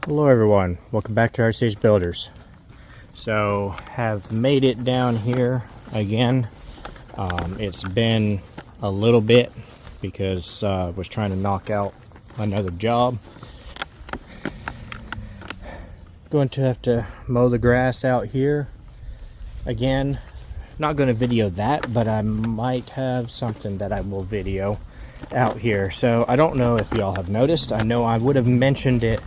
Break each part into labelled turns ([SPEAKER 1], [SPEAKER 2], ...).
[SPEAKER 1] Hello everyone, welcome back to our Stage Builders. So have made it down here again. It's been a little bit because I was trying to knock out another job. Going to have to mow the grass out here again. Not going to video that, but I might have something that I will video out here. So I don't know if y'all have noticed. I know I would have mentioned it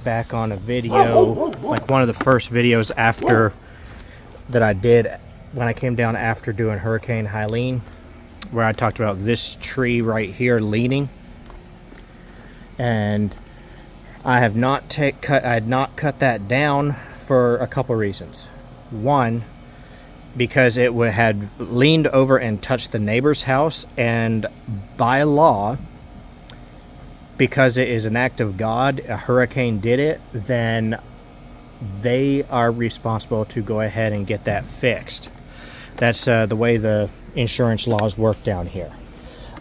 [SPEAKER 1] back on a video, like one of the first videos after that I did when I came down after doing Hurricane Helene, where I talked about this tree right here leaning. And I have not I had not cut that down for a couple reasons. One, because it had leaned over and touched the neighbor's house, and by law, because it is an act of God, a hurricane did it, then they are responsible to go ahead and get that fixed. That's the way the insurance laws work down here.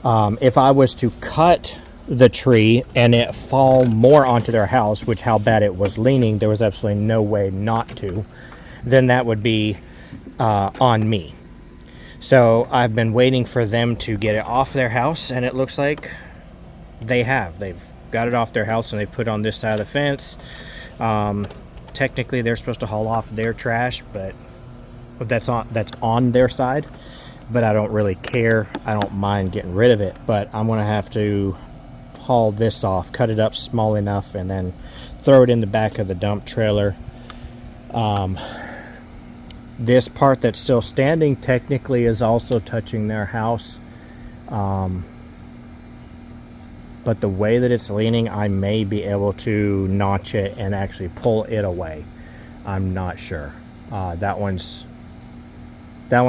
[SPEAKER 1] If I was to cut the tree and it fall more onto their house, which how bad it was leaning, there was absolutely no way not to, then that would be on me. So I've been waiting for them to get it off their house, and it looks like they've got it off their house and they've put it on this side of the fence. Technically they're supposed to haul off their trash, but that's on their side, but I don't really care. I don't mind getting rid of it, but I'm gonna have to haul this off, cut it up small enough, and then throw it in the back of the dump trailer. This part that's still standing technically is also touching their house, but the way that it's leaning, I may be able to notch it and actually pull it away. I'm not sure. That one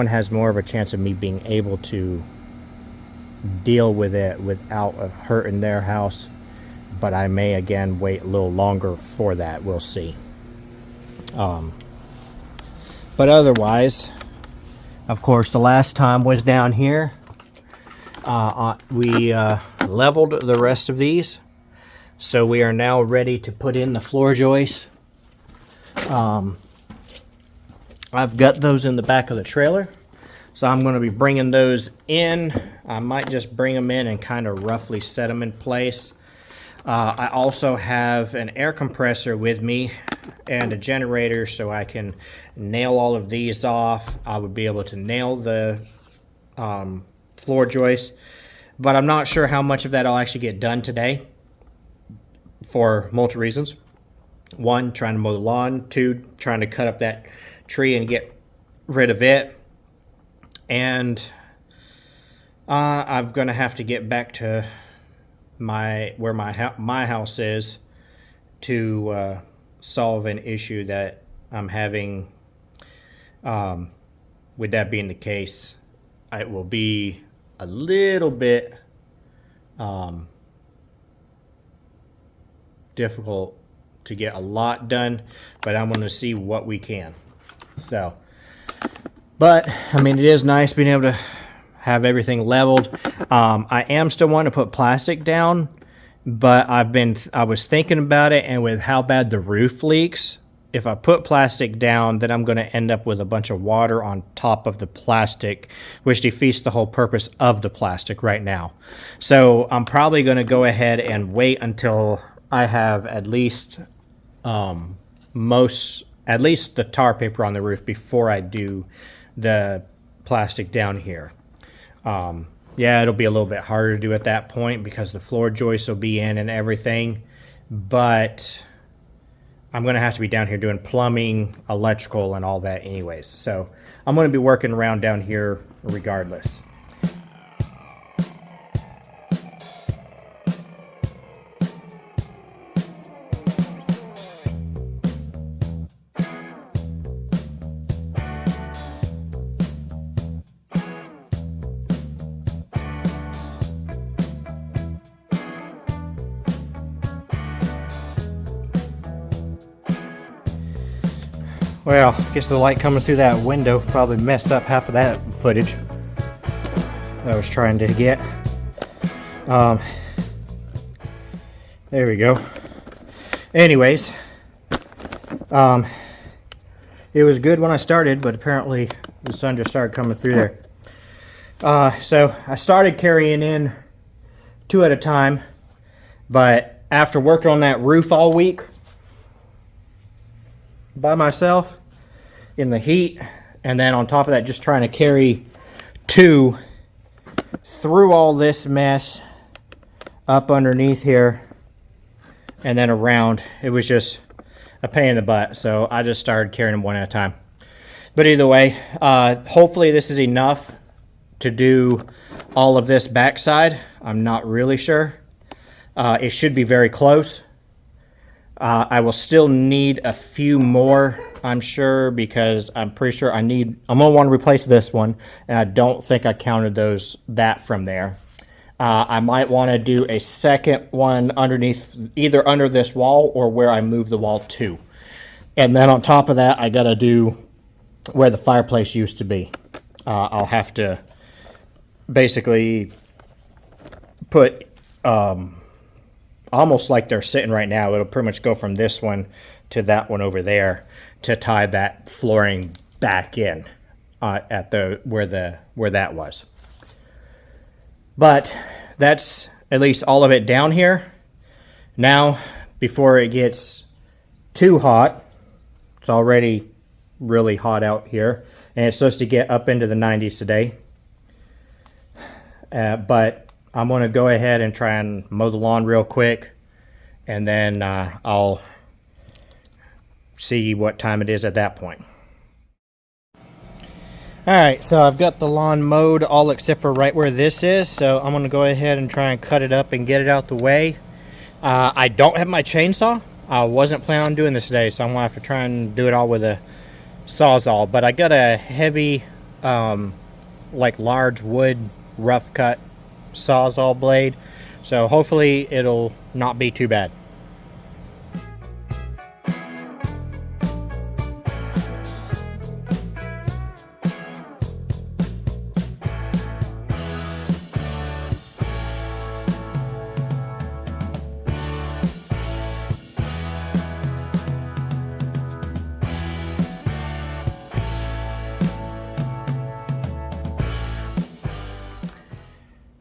[SPEAKER 1] has more of a chance of me being able to deal with it without hurting their house, but I may again wait a little longer for that. We'll see. But otherwise, of course, the last time was down here. We leveled the rest of these, so we are now ready to put in the floor joists. I've got those in the back of the trailer, so I'm going to be bringing those in. I might just bring them in and kind of roughly set them in place. I also have an air compressor with me and a generator, so I can nail all of these off. I would be able to nail the floor joists, but I'm not sure how much of that I'll actually get done today for multiple reasons. One, trying to mow the lawn. Two, trying to cut up that tree and get rid of it. And I'm going to have to get back to where my house is to solve an issue that I'm having. With that being the case, it will be a little bit difficult to get a lot done, but I'm going to see what we can. So, but I mean, it is nice being able to have everything leveled. I am still wanting to put plastic down, but I was thinking about it, and with how bad the roof leaks, if I put plastic down, then I'm going to end up with a bunch of water on top of the plastic, which defeats the whole purpose of the plastic right now. So I'm probably going to go ahead and wait until I have at least the tar paper on the roof before I do the plastic down here. Yeah, it'll be a little bit harder to do at that point because the floor joists will be in and everything, but I'm going to have to be down here doing plumbing, electrical, and all that anyways. So I'm going to be working around down here regardless. Well, I guess the light coming through that window probably messed up half of that footage I was trying to get. There we go. Anyways, It was good when I started, but apparently the sun just started coming through there. So I started carrying in 2 at a time, but after working on that roof all week by myself in the heat, and then on top of that just trying to carry 2 through all this mess up underneath here and then around, it was just a pain in the butt. So I just started carrying them 1 at a time. But either way, hopefully this is enough to do all of this backside. I'm not really sure. It should be very close. I will still need a few more, I'm sure, because I'm pretty sure I'm gonna want to replace this one, and I don't think I counted that from there. I might want to do a second one underneath, either under this wall or where I move the wall to. And then on top of that, I gotta do where the fireplace used to be. I'll have to basically put almost like they're sitting right now. It'll pretty much go from this one to that one over there to tie that flooring back in at where that was. But that's at least all of it down here. Now, before it gets too hot, it's already really hot out here, and it's supposed to get up into the 90s today. But I'm going to go ahead and try and mow the lawn real quick, and then I'll see what time it is at that point. Alright, so I've got the lawn mowed all except for right where this is, so I'm going to go ahead and try and cut it up and get it out the way. I don't have my chainsaw. I wasn't planning on doing this today, so I'm going to have to try and do it all with a Sawzall. But I got a heavy, like large wood rough cut Sawzall blade, so hopefully it'll not be too bad.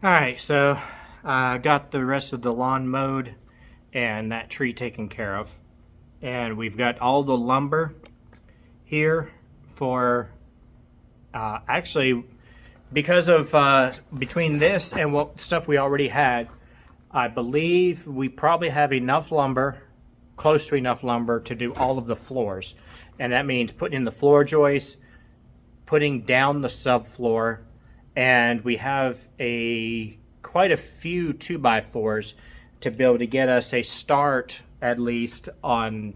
[SPEAKER 1] Alright, so I got the rest of the lawn mowed and that tree taken care of. And we've got all the lumber here for, actually, because of between this and what stuff we already had, I believe we probably have enough lumber, close to enough lumber to do all of the floors. And that means putting in the floor joists, putting down the subfloor, and we have quite a few 2x4s to be able to get us a start, at least, on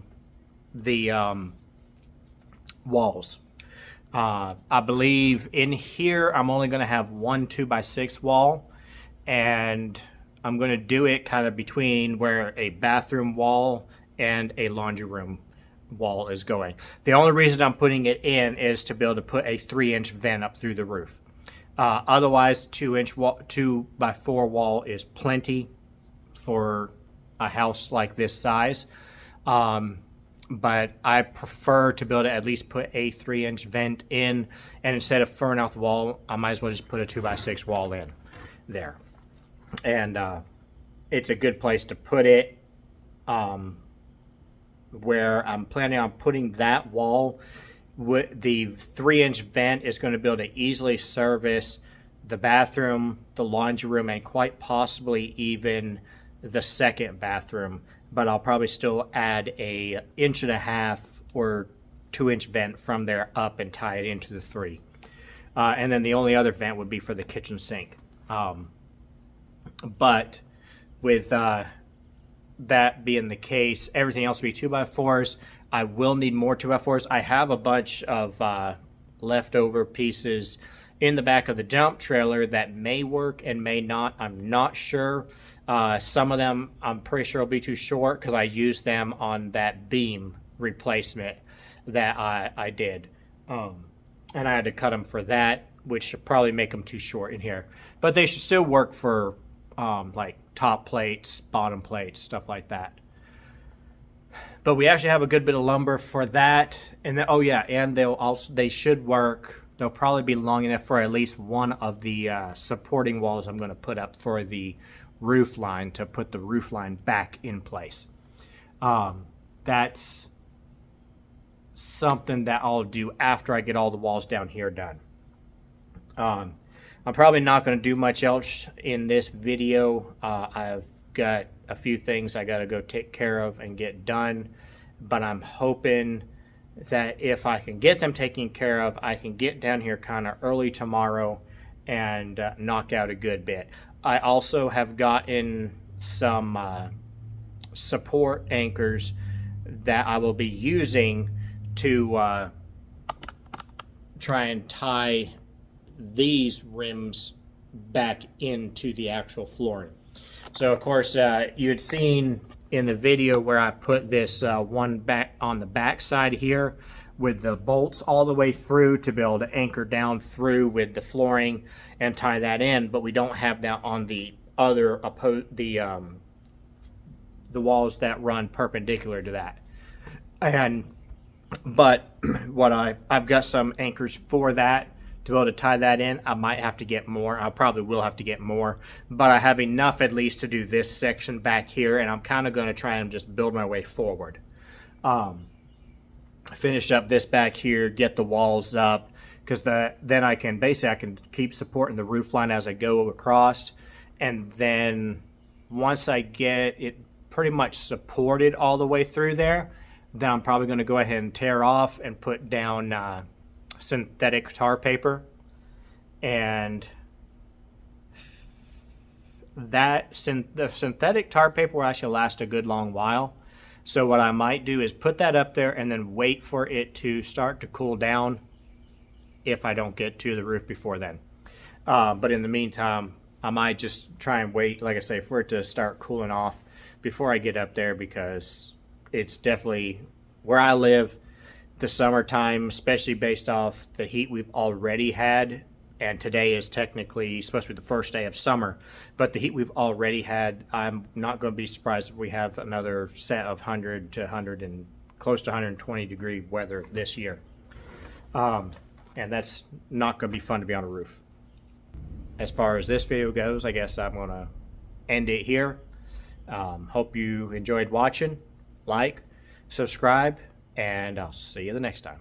[SPEAKER 1] the walls. I believe in here I'm only going to have one 2x6 wall, and I'm going to do it kind of between where a bathroom wall and a laundry room wall is going. The only reason I'm putting it in is to be able to put a 3-inch vent up through the roof. Otherwise, 2x4 wall is plenty for a house like this size. But I prefer to be able to at least put a 3-inch vent in, and instead of furring out the wall, I might as well just put a 2x6 wall in there. And it's a good place to put it. Where I'm planning on putting that wall, the 3-inch vent is going to be able to easily service the bathroom, the laundry room, and quite possibly even the second bathroom. But I'll probably still add a 1.5-inch or 2-inch vent from there up and tie it into the 3. And then the only other vent would be for the kitchen sink. But with that being the case, everything else will be 2x4s. I will need more 2x4s. I have a bunch of leftover pieces in the back of the dump trailer that may work and may not. I'm not sure. Some of them I'm pretty sure will be too short because I used them on that beam replacement that I did. And I had to cut them for that, which should probably make them too short in here. But they should still work for like top plates, bottom plates, stuff like that. But we actually have a good bit of lumber for that. And then, oh yeah, and they should work. They'll probably be long enough for at least one of the supporting walls I'm going to put up for the roof line to put the roof line back in place. That's something that I'll do after I get all the walls down here done. I'm probably not going to do much else in this video. I've got a few things I got to go take care of and get done, but I'm hoping that if I can get them taken care of, I can get down here kind of early tomorrow and knock out a good bit. I also have gotten some support anchors that I will be using to try and tie these rims back into the actual flooring. So of course you had seen in the video where I put this one back on the back side here with the bolts all the way through to be able to anchor down through with the flooring and tie that in, but we don't have that on the other the walls that run perpendicular to that. But what I've got some anchors for that to be able to tie that in. I might have to get more. I probably will have to get more, but I have enough at least to do this section back here, and I'm kind of going to try and just build my way forward. Finish up this back here, get the walls up, because then I can keep supporting the roof line as I go across, and then once I get it pretty much supported all the way through there, then I'm probably going to go ahead and tear off and put down synthetic tar paper, and the synthetic tar paper will actually last a good long while. So what I might do is put that up there and then wait for it to start to cool down if I don't get to the roof before then. But in the meantime, I might just try and wait, like I say, for it to start cooling off before I get up there, because it's definitely where I live, the summertime, especially based off the heat we've already had, and today is technically supposed to be the first day of summer, but the heat we've already had, I'm not going to be surprised if we have another set of 100 to 100 and close to 120 degree weather this year. And that's not going to be fun to be on a roof. As far as this video goes, I guess I'm going to end it here. Hope you enjoyed watching. Like, subscribe, and I'll see you the next time.